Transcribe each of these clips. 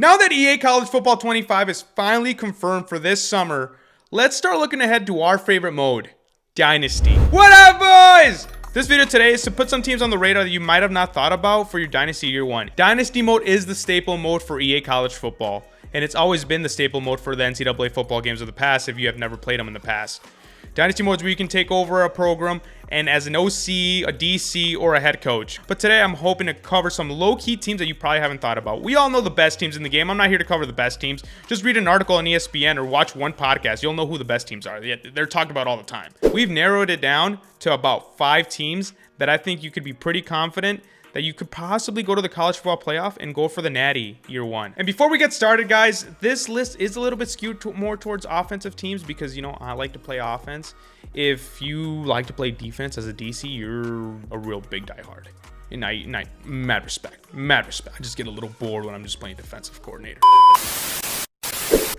Now that EA College Football 25 is finally confirmed for this summer, let's start looking ahead to our favorite mode, Dynasty. What up, boys? This video today is to put some teams on the radar that you might have not thought about for your Dynasty Year 1. Dynasty Mode is the staple mode for EA College Football, and it's always been the staple mode for the NCAA football games of the past if you have never played them in the past. Dynasty Mode is where you can take over a program and as an OC, a DC, or a head coach. But today I'm hoping to cover some low-key teams that you probably haven't thought about. We all know the best teams in the game. I'm not here to cover the best teams. Just read an article on ESPN or watch one podcast. You'll know who the best teams are. They're talked about all the time. We've narrowed it down to about 5 teams that I think you could be pretty confident that you could possibly go to the college football playoff and go for the natty year 1. And before we get started, guys, this list is a little bit skewed more towards offensive teams because, you know, I like to play offense. If you like to play defense as a DC, you're a real big diehard. And I mad respect. I just get a little bored when I'm just playing defensive coordinator.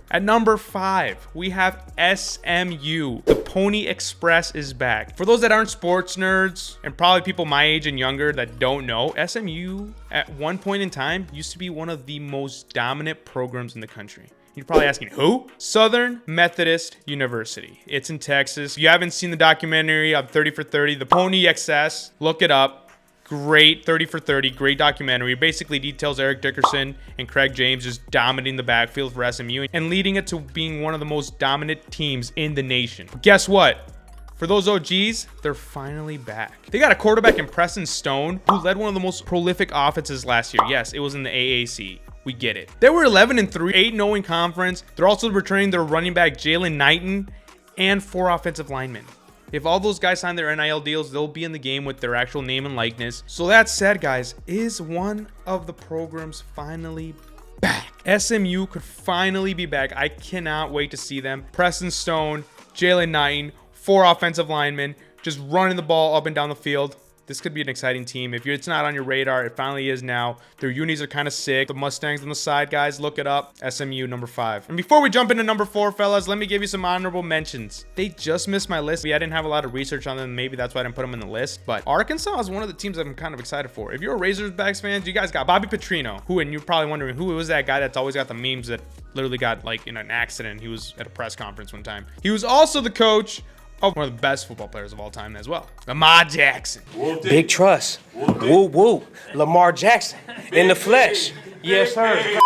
At number 5, we have SMU. The Pony Express is back. For those that aren't sports nerds, and probably people my age and younger that don't know, SMU at one point in time used to be one of the most dominant programs in the country. You're probably asking, who? Southern Methodist University. It's in Texas. If you haven't seen the documentary of 30 for 30, the Pony XS, look it up. Great 30 for 30, great documentary. It basically details Eric Dickerson and Craig James just dominating the backfield for SMU and leading it to being one of the most dominant teams in the nation. But guess what? For those OGs, they're finally back. They got a quarterback in Preston Stone who led one of the most prolific offenses last year. Yes, it was in the AAC. We get it. They were 11-3, 8-0 in conference. They're also returning their running back Jalen Knighton and 4 offensive linemen. If all those guys sign their NIL deals, they'll be in the game with their actual name and likeness. So that said, guys, is one of the programs finally back? SMU could finally be back. I cannot wait to see them. Preston Stone, Jalen Knighton, 4 offensive linemen, just running the ball up and down the field. This could be an exciting team. If it's not on your radar, it finally is now. Their unis are kind of sick. The Mustangs on the side, guys, look it up. SMU, number 5. And before we jump into number 4, fellas, let me give you some honorable mentions. They just missed my list. I didn't have a lot of research on them. Maybe that's why I didn't put them in the list. But Arkansas is one of the teams that I'm kind of excited for. If you're a Razorbacks fan, you guys got Bobby Petrino, who, and you're probably wondering, who was that guy that's always got the memes that literally got, like, in an accident? He was at a press conference one time. He was also the coach of one of the best football players of all time as well, Lamar Jackson. Big trust. Woo woo. Lamar Jackson in the flesh. Yes, sir.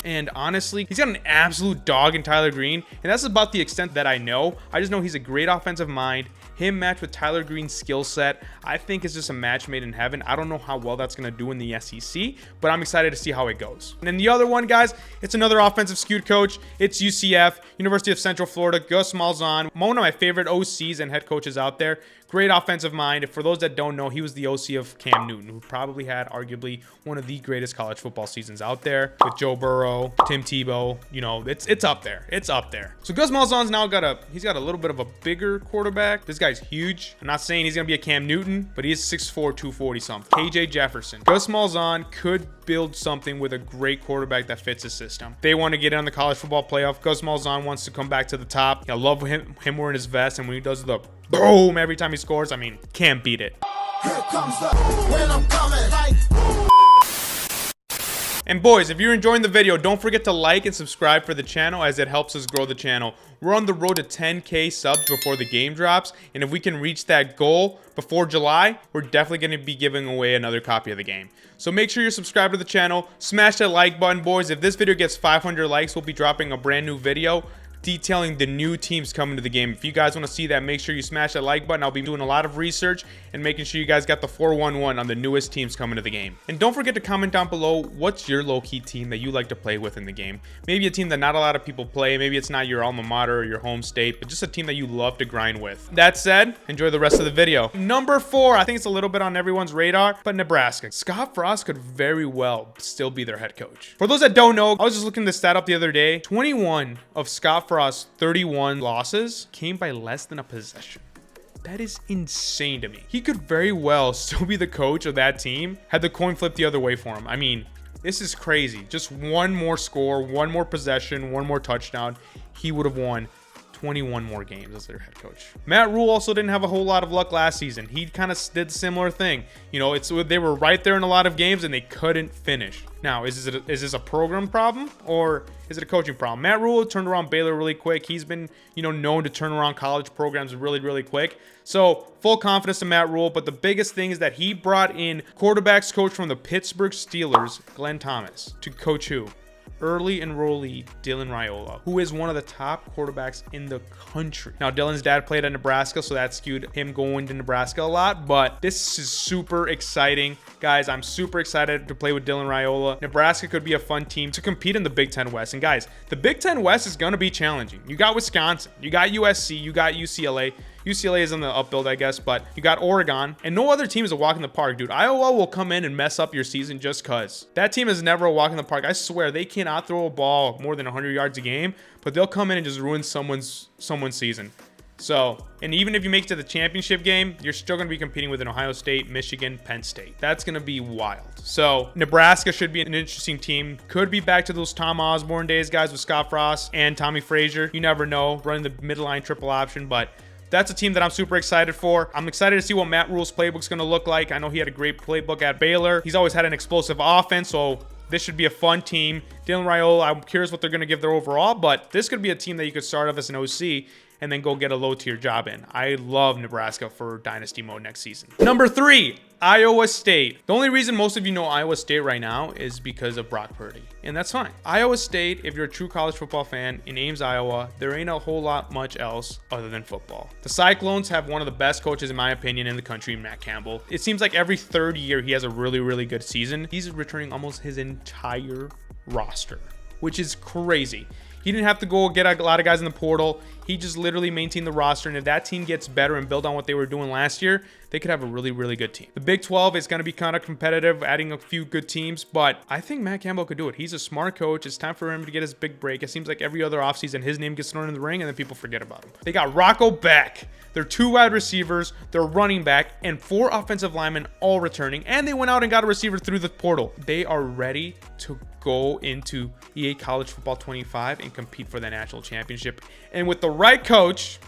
And honestly, he's got an absolute dog in Tyler Green, and that's about the extent that I know. I just know he's a great offensive mind. Him matched with Tyler Green's skill set, I think it's just a match made in heaven. I don't know how well that's going to do in the SEC, but I'm excited to see how it goes. And then the other one, guys, it's another offensive skewed coach. It's UCF, University of Central Florida, Gus Malzahn, one of my favorite OCs and head coaches out there. Great offensive mind. For those that don't know, he was the OC of Cam Newton, who probably had arguably one of the greatest college football seasons out there with Joe Burrow, Tim Tebow. You know, it's up there. It's up there. So Gus Malzahn's now got a little bit of a bigger quarterback. This guy's huge. I'm not saying he's gonna be a Cam Newton, but he is 6'4", 240 something. KJ Jefferson. Gus Malzahn could build something with a great quarterback that fits his system. They want to get on the college football playoff. Gus Malzahn wants to come back to the top. I love him wearing his vest, and when he does the boom every time he scores, I mean, can't beat it. Here comes the when I'm coming like. And boys, if you're enjoying the video, don't forget to like and subscribe for the channel as it helps us grow the channel. We're on the road to 10K subs before the game drops, and if we can reach that goal before July, we're definitely going to be giving away another copy of the game. So make sure you're subscribed to the channel, smash that like button, boys. If this video gets 500 likes, we'll be dropping a brand new video detailing the new teams coming to the game. If you guys want to see that, make sure you smash that like button. I'll be doing a lot of research and making sure you guys got the 411 on the newest teams coming to the game. And don't forget to comment down below, what's your low-key team that you like to play with in the game? Maybe a team that not a lot of people play. Maybe it's not your alma mater or your home state, but just a team that you love to grind with. That said, enjoy the rest of the video. Number 4, I think it's a little bit on everyone's radar, but Nebraska. Scott Frost could very well still be their head coach. For those that don't know, I was just looking this stat up the other day. 21 of Scott Frost's 31 losses came by less than a possession. That is insane to me. He could very well still be the coach of that team had the coin flipped the other way for him. I mean, this is crazy. Just one more score, one more possession, one more touchdown. He would have won 21 more games as their head coach. Matt Rule also didn't have a whole lot of luck last season. He kind of did a similar thing. You know, they were right there in a lot of games and they couldn't finish. Now, is this a program problem or is it a coaching problem? Matt Rule turned around Baylor really quick. He's been, you know, known to turn around college programs really, really quick. So full confidence in Matt Rule. But the biggest thing is that he brought in quarterbacks coach from the Pittsburgh Steelers, Glenn Thomas, to coach who? Early enrollee Dylan Raiola, who is one of the top quarterbacks in the country. Now, Dylan's dad played at Nebraska, so that skewed him going to Nebraska a lot, but this is super exciting. Guys, I'm super excited to play with Dylan Raiola. Nebraska could be a fun team to compete in the Big Ten West. And guys, the Big Ten West is going to be challenging. You got Wisconsin, you got USC, you got UCLA. UCLA is on the upbuild, I guess, but you got Oregon, and no other team is a walk in the park, dude. Iowa will come in and mess up your season just because. That team is never a walk in the park. I swear, they cannot throw a ball more than 100 yards a game, but they'll come in and just ruin someone's season. So, and even if you make it to the championship game, you're still going to be competing with an Ohio State, Michigan, Penn State. That's going to be wild. So, Nebraska should be an interesting team. Could be back to those Tom Osborne days, guys, with Scott Frost and Tommy Frazier. You never know, running the midline triple option, but that's a team that I'm super excited for. I'm excited to see what Matt Rule's playbook's going to look like. I know he had a great playbook at Baylor. He's always had an explosive offense, so this should be a fun team. Dylan Raiola, I'm curious what they're going to give their overall, but this could be a team that you could start off as an OC and then go get a low-tier job in. I love Nebraska for Dynasty Mode next season. Number 3, Iowa State. The only reason most of you know Iowa State right now is because of Brock Purdy, and that's fine. Iowa State, if you're a true college football fan in Ames, Iowa, there ain't a whole lot much else other than football. The Cyclones have one of the best coaches, in my opinion, in the country, Matt Campbell. It seems like every third year he has a really, really good season. He's returning almost his entire roster, which is crazy. He didn't have to go get a lot of guys in the portal. He just literally maintained the roster. And if that team gets better and build on what they were doing last year, they could have a really, really good team. The Big 12 is going to be kind of competitive, adding a few good teams. But I think Matt Campbell could do it. He's a smart coach. It's time for him to get his big break. It seems like every other offseason, his name gets thrown in the ring and then people forget about him. They got Rocco Beck. They're 2 wide receivers, their running back, and 4 offensive linemen all returning. And they went out and got a receiver through the portal. They are ready to go into EA College Football 25 and compete for the national championship. And with the right coach,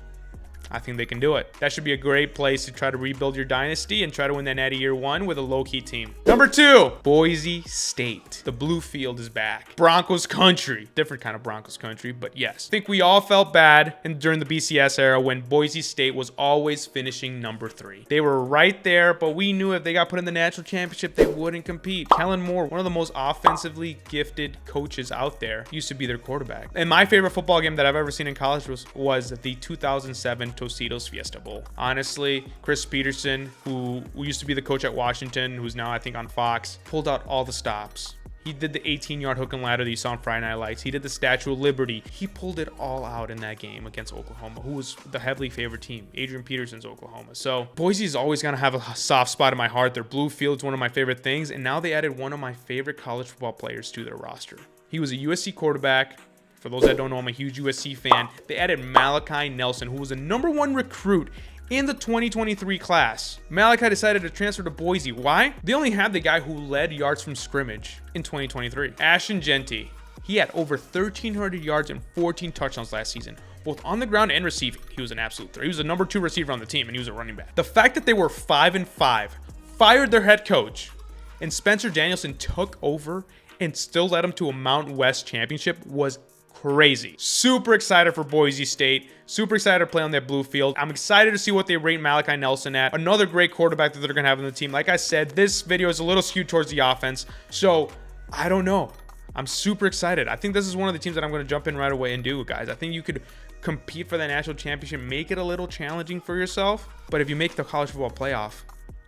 I think they can do it. That should be a great place to try to rebuild your dynasty and try to win that natty year 1 with a low-key team. Number 2, Boise State. The blue field is back. Broncos country. Different kind of Broncos country, but yes. I think we all felt bad during the BCS era when Boise State was always finishing number 3. They were right there, but we knew if they got put in the national championship, they wouldn't compete. Kellen Moore, one of the most offensively gifted coaches out there, used to be their quarterback. And my favorite football game that I've ever seen in college was the 2007 Tostitos Fiesta Bowl. Honestly, Chris Peterson, who used to be the coach at Washington, who's now I think on Fox, pulled out all the stops. He did the 18-yard hook and ladder that you saw on Friday Night Lights. He did the Statue of Liberty. He pulled it all out in that game against Oklahoma, who was the heavily favored team, Adrian Peterson's Oklahoma. So Boise is always going to have a soft spot in my heart. Their blue field's one of my favorite things, and now they added one of my favorite college football players to their roster. He was a USC quarterback. For those that don't know, I'm a huge USC fan. They added Malachi Nelson, who was a #1 recruit in the 2023 class. Malachi decided to transfer to Boise. Why? They only had the guy who led yards from scrimmage in 2023. Ashton Genty. He had over 1,300 yards and 14 touchdowns last season, both on the ground and receiving. He was an absolute threat. He was the #2 receiver on the team, and he was a running back. The fact that they were 5-5, fired their head coach, and Spencer Danielson took over and still led them to a Mountain West championship was crazy. Super excited for Boise State. Super excited to play on that blue field. I'm excited to see what they rate Malachi Nelson at. Another great quarterback that they're going to have on the team. Like I said, this video is a little skewed towards the offense. So, I don't know. I'm super excited. I think this is one of the teams that I'm going to jump in right away and do, guys. I think you could compete for the national championship, make it a little challenging for yourself. But if you make the college football playoff,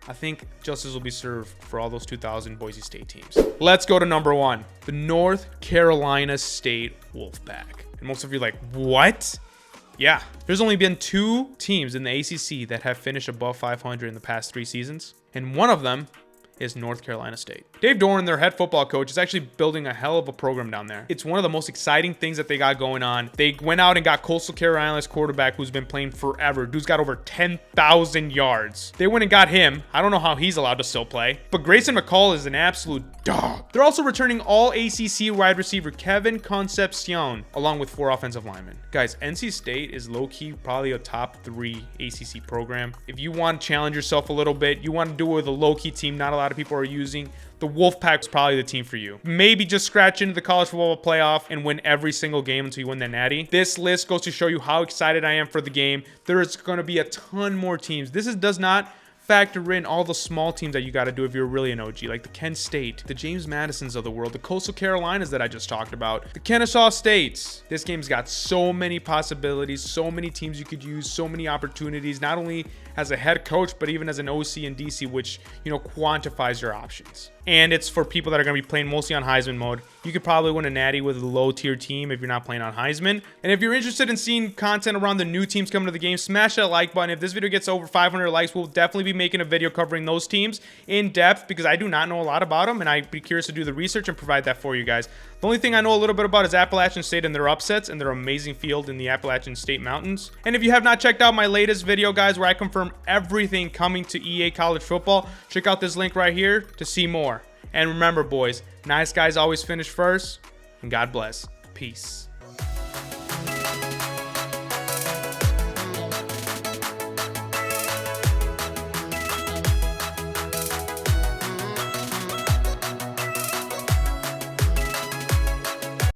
I think justice will be served for all those 2000 Boise State teams. Let's go to number 1, the North Carolina State Wolfpack. And most of you are like, what? Yeah, there's only been 2 teams in the ACC that have finished above 500 in the past 3 seasons. And one of them is North Carolina State. Dave Doran, their head football coach, is actually building a hell of a program down there. It's one of the most exciting things that they got going on. They went out and got Coastal Carolina's quarterback who's been playing forever. Dude's got over 10,000 yards. They went and got him. I don't know how he's allowed to still play, but Grayson McCall is an absolute dog. They're also returning all ACC wide receiver Kevin Concepcion, along with 4 offensive linemen. Guys, NC State is low-key probably a top 3 ACC program. If you want to challenge yourself a little bit, you want to do it with a low-key team not a lot of people are using, the Wolfpack is probably the team for you. Maybe just scratch into the college football playoff and win every single game until you win that natty. This list goes to show you how excited I am for the game. There is going to be a ton more teams. Does not factor in all the small teams that you got to do if you're really an OG, like the Kent State, the James Madisons of the world, the Coastal Carolinas that I just talked about, the Kennesaw States. This game's got so many possibilities, so many teams you could use, so many opportunities, not only as a head coach, but even as an OC and DC, which, quantifies your options. And it's for people that are going to be playing mostly on Heisman mode. You could probably win a natty with a low tier team if you're not playing on Heisman. And if you're interested in seeing content around the new teams coming to the game, smash that like button. If this video gets over 500 likes, we'll definitely be making a video covering those teams in depth because I do not know a lot about them and I'd be curious to do the research and provide that for you guys. The only thing I know a little bit about is Appalachian State and their upsets and their amazing field in the Appalachian State Mountains. And if you have not checked out my latest video, guys, where I confirm everything coming to EA College Football, check out this link right here to see more. And remember, boys, nice guys always finish first, and God bless. Peace.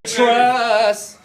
Trust.